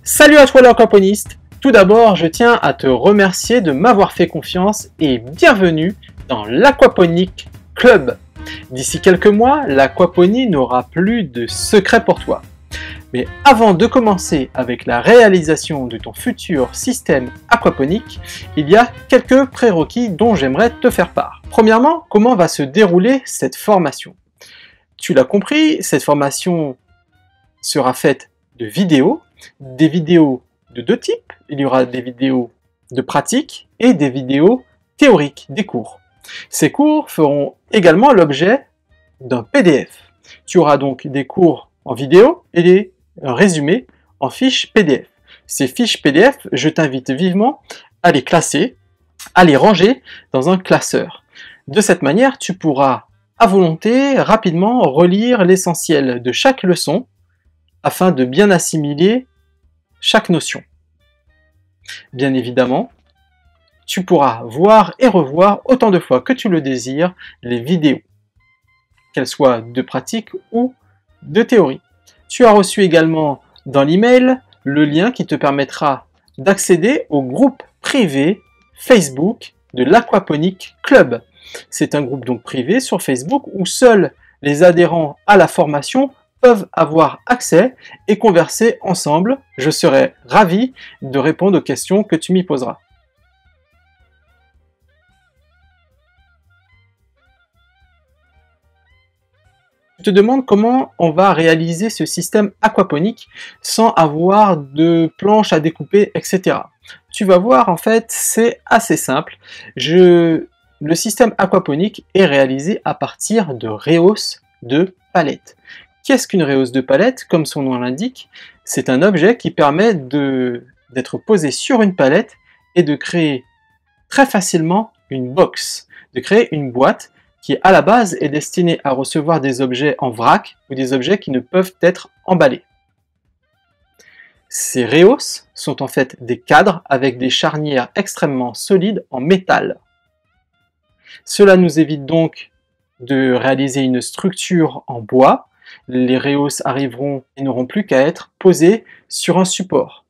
Salut à toi l'aquaponiste. Tout d'abord, je tiens à te remercier de m'avoir fait confiance et bienvenue dans l'Aquaponique Club. D'ici quelques mois, l'aquaponie n'aura plus de secret pour toi. Mais avant de commencer avec la réalisation de ton futur système aquaponique, il y a quelques prérequis dont j'aimerais te faire part. Premièrement, comment va se dérouler cette formation? Tu l'as compris, cette formation sera faite de vidéos, des vidéos de deux types. Il y aura des vidéos de pratique et des vidéos théoriques, des cours. Ces cours feront également l'objet d'un PDF. Tu auras donc des cours en vidéo et un résumé en fiches PDF. Ces fiches PDF, je t'invite vivement à les classer, à les ranger dans un classeur. De cette manière, tu pourras à volonté rapidement relire l'essentiel de chaque leçon afin de bien assimiler chaque notion. Bien évidemment, tu pourras voir et revoir autant de fois que tu le désires les vidéos, qu'elles soient de pratique ou de théorie. Tu as reçu également dans l'email le lien qui te permettra d'accéder au groupe privé Facebook de l'Aquaponique Club. C'est un groupe donc privé sur Facebook où seuls les adhérents à la formation peuvent avoir accès et converser ensemble. Je serai ravi de répondre aux questions que tu m'y poseras. Je te demande comment on va réaliser ce système aquaponique sans avoir de planches à découper, etc. Tu vas voir, en fait, c'est assez simple. Le système aquaponique est réalisé à partir de rehausse de palettes. Qu'est-ce qu'une rehausse de palette? Comme son nom l'indique, c'est un objet qui permet d'être posé sur une palette et de créer très facilement une box, de créer une boîte qui à la base est destinée à recevoir des objets en vrac ou des objets qui ne peuvent être emballés. Ces rehausses sont en fait des cadres avec des charnières extrêmement solides en métal. Cela nous évite donc de réaliser une structure en bois. Les rehausses arriveront et n'auront plus qu'à être posées sur un support.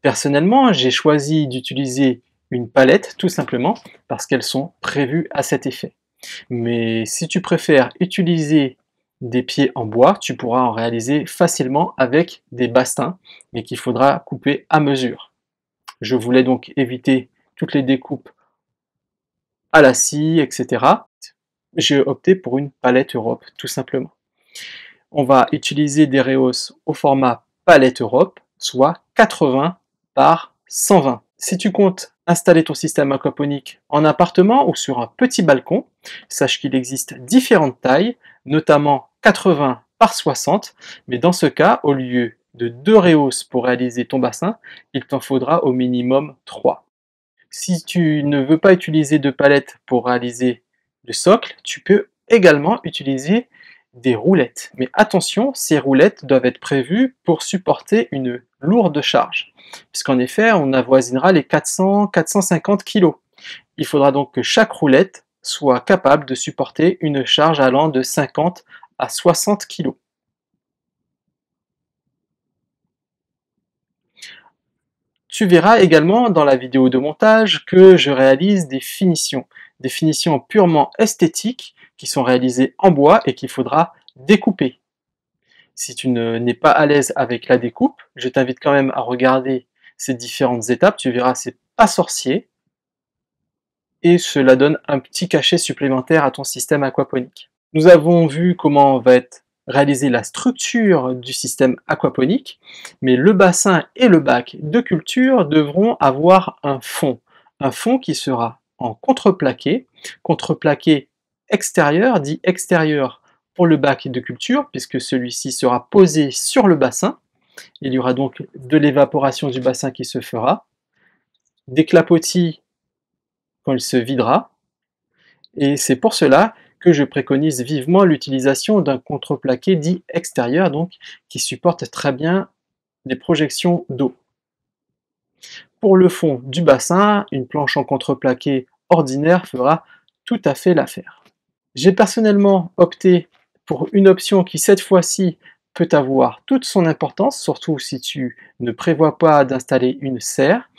Personnellement, j'ai choisi d'utiliser une palette tout simplement parce qu'elles sont prévues à cet effet. Mais si tu préfères utiliser des pieds en bois, tu pourras en réaliser facilement avec des bastings, mais qu'il faudra couper à mesure. Je voulais donc éviter toutes les découpes à la scie, etc. J'ai opté pour une palette Europe, tout simplement. On va utiliser des rehausses au format palette Europe, soit 80 par 120. Si tu comptes installer ton système aquaponique en appartement ou sur un petit balcon, sache qu'il existe différentes tailles, notamment 80 par 60, mais dans ce cas, au lieu de 2 rehausses pour réaliser ton bassin, il t'en faudra au minimum 3. Si tu ne veux pas utiliser de palette pour réaliser le socle, tu peux également utiliser des roulettes. Mais attention, ces roulettes doivent être prévues pour supporter une lourde charge, puisqu'en effet, on avoisinera les 400-450 kg. Il faudra donc que chaque roulette soit capable de supporter une charge allant de 50 à 60 kg. Tu verras également dans la vidéo de montage que je réalise des finitions purement esthétiques qui sont réalisées en bois et qu'il faudra découper. Si tu n'es pas à l'aise avec la découpe, je t'invite quand même à regarder ces différentes étapes, tu verras, c'est pas sorcier et cela donne un petit cachet supplémentaire à ton système aquaponique. Nous avons vu comment va être réaliser la structure du système aquaponique, mais le bassin et le bac de culture devront avoir un fond qui sera en contreplaqué extérieur, dit extérieur pour le bac de culture, puisque celui-ci sera posé sur le bassin. Il y aura donc de l'évaporation du bassin qui se fera, des clapotis quand il se videra, et c'est pour cela que je préconise vivement l'utilisation d'un contreplaqué dit extérieur, donc qui supporte très bien les projections d'eau. Pour le fond du bassin, une planche en contreplaqué ordinaire fera tout à fait l'affaire. J'ai personnellement opté pour une option qui cette fois-ci peut avoir toute son importance, surtout si tu ne prévois pas d'installer une serre,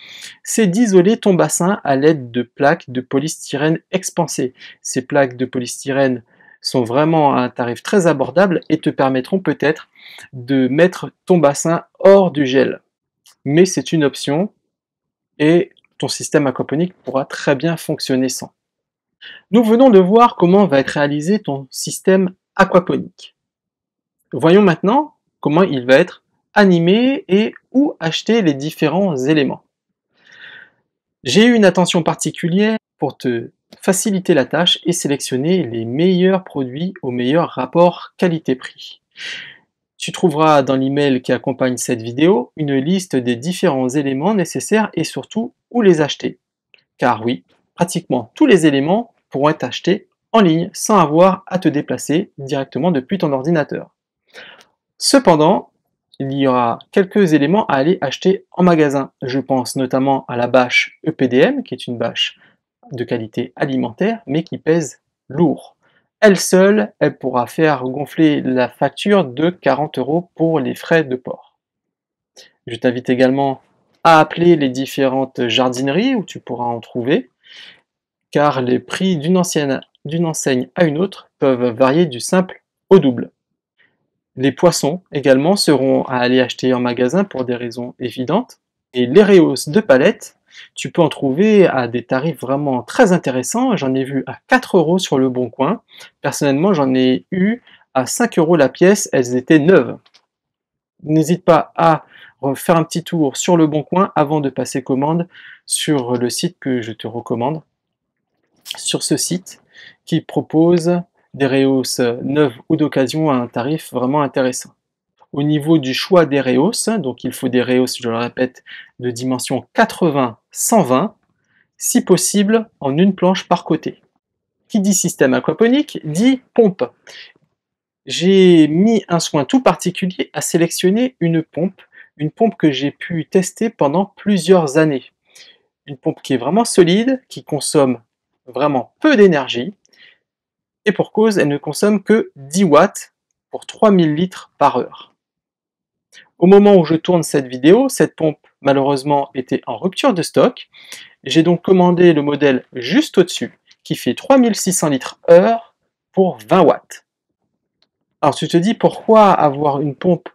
c'est d'isoler ton bassin à l'aide de plaques de polystyrène expansé. Ces plaques de polystyrène sont vraiment à un tarif très abordable et te permettront peut-être de mettre ton bassin hors du gel. Mais c'est une option et ton système aquaponique pourra très bien fonctionner sans. Nous venons de voir comment va être réalisé ton système aquaponique. Voyons maintenant comment il va être animé et où acheter les différents éléments. J'ai eu une attention particulière pour te faciliter la tâche et sélectionner les meilleurs produits au meilleur rapport qualité-prix. Tu trouveras dans l'email qui accompagne cette vidéo une liste des différents éléments nécessaires et surtout où les acheter. Car oui, pratiquement tous les éléments pourront être achetés en ligne sans avoir à te déplacer directement depuis ton ordinateur. Cependant, il y aura quelques éléments à aller acheter en magasin. Je pense notamment à la bâche EPDM, qui est une bâche de qualité alimentaire, mais qui pèse lourd. Elle seule, elle pourra faire gonfler la facture de 40 € pour les frais de port. Je t'invite également à appeler les différentes jardineries où tu pourras en trouver, car les prix d'une enseigne à une autre peuvent varier du simple au double. Les poissons également seront à aller acheter en magasin pour des raisons évidentes. Et les rehausses de palettes, tu peux en trouver à des tarifs vraiment très intéressants. J'en ai vu à 4 € sur le Bon Coin. Personnellement, j'en ai eu à 5 € la pièce, elles étaient neuves. N'hésite pas à faire un petit tour sur le Bon Coin avant de passer commande sur le site que je te recommande. Sur ce site qui propose des rehausses neuves ou d'occasion à un tarif vraiment intéressant. Au niveau du choix des rehausses, donc il faut des rehausses, je le répète, de dimension 80-120, si possible en une planche par côté. Qui dit système aquaponique dit pompe. J'ai mis un soin tout particulier à sélectionner une pompe que j'ai pu tester pendant plusieurs années. Une pompe qui est vraiment solide, qui consomme vraiment peu d'énergie, et pour cause, elle ne consomme que 10 watts pour 3000 litres par heure. Au moment où je tourne cette vidéo, cette pompe malheureusement était en rupture de stock. J'ai donc commandé le modèle juste au-dessus, qui fait 3600 litres heure pour 20 watts. Alors tu te dis pourquoi avoir une pompe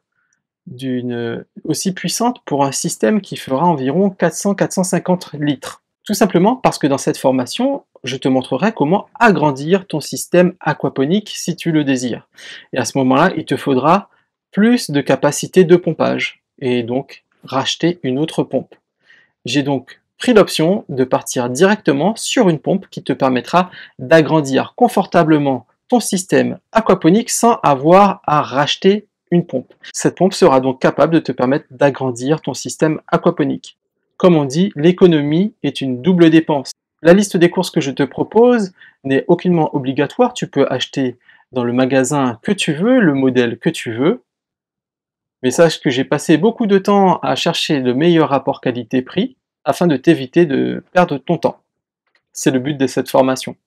aussi puissante pour un système qui fera environ 400-450 litres? Tout simplement parce que dans cette formation, je te montrerai comment agrandir ton système aquaponique si tu le désires. Et à ce moment-là, il te faudra plus de capacité de pompage et donc racheter une autre pompe. J'ai donc pris l'option de partir directement sur une pompe qui te permettra d'agrandir confortablement ton système aquaponique sans avoir à racheter une pompe. Cette pompe sera donc capable de te permettre d'agrandir ton système aquaponique. Comme on dit, l'économie est une double dépense. La liste des courses que je te propose n'est aucunement obligatoire. Tu peux acheter dans le magasin que tu veux, le modèle que tu veux. Mais sache que j'ai passé beaucoup de temps à chercher le meilleur rapport qualité-prix afin de t'éviter de perdre ton temps. C'est le but de cette formation.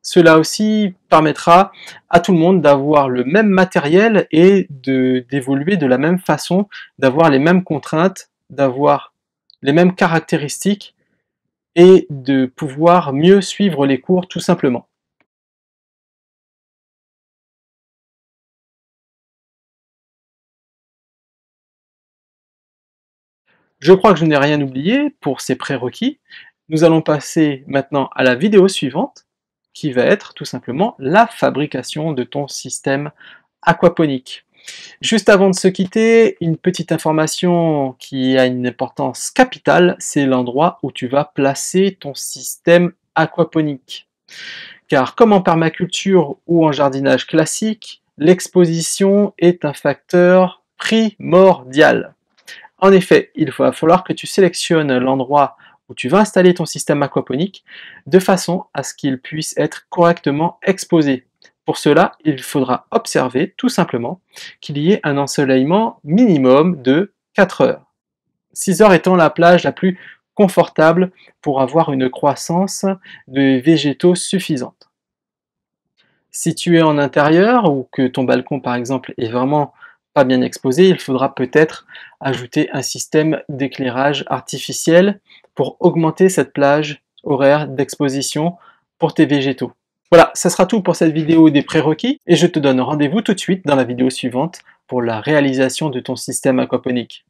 Cela aussi permettra à tout le monde d'avoir le même matériel et d'évoluer de la même façon, d'avoir les mêmes contraintes, d'avoir les mêmes caractéristiques et de pouvoir mieux suivre les cours tout simplement. Je crois que je n'ai rien oublié pour ces prérequis. Nous allons passer maintenant à la vidéo suivante qui va être tout simplement la fabrication de ton système aquaponique. Juste avant de se quitter, une petite information qui a une importance capitale, c'est l'endroit où tu vas placer ton système aquaponique. Car comme en permaculture ou en jardinage classique, l'exposition est un facteur primordial. En effet, il va falloir que tu sélectionnes l'endroit où tu vas installer ton système aquaponique de façon à ce qu'il puisse être correctement exposé. Pour cela, il faudra observer tout simplement qu'il y ait un ensoleillement minimum de 4 heures. 6 heures étant la plage la plus confortable pour avoir une croissance de végétaux suffisante. Si tu es en intérieur ou que ton balcon par exemple est vraiment pas bien exposé, il faudra peut-être ajouter un système d'éclairage artificiel pour augmenter cette plage horaire d'exposition pour tes végétaux. Voilà, ça sera tout pour cette vidéo des prérequis et je te donne rendez-vous tout de suite dans la vidéo suivante pour la réalisation de ton système aquaponique.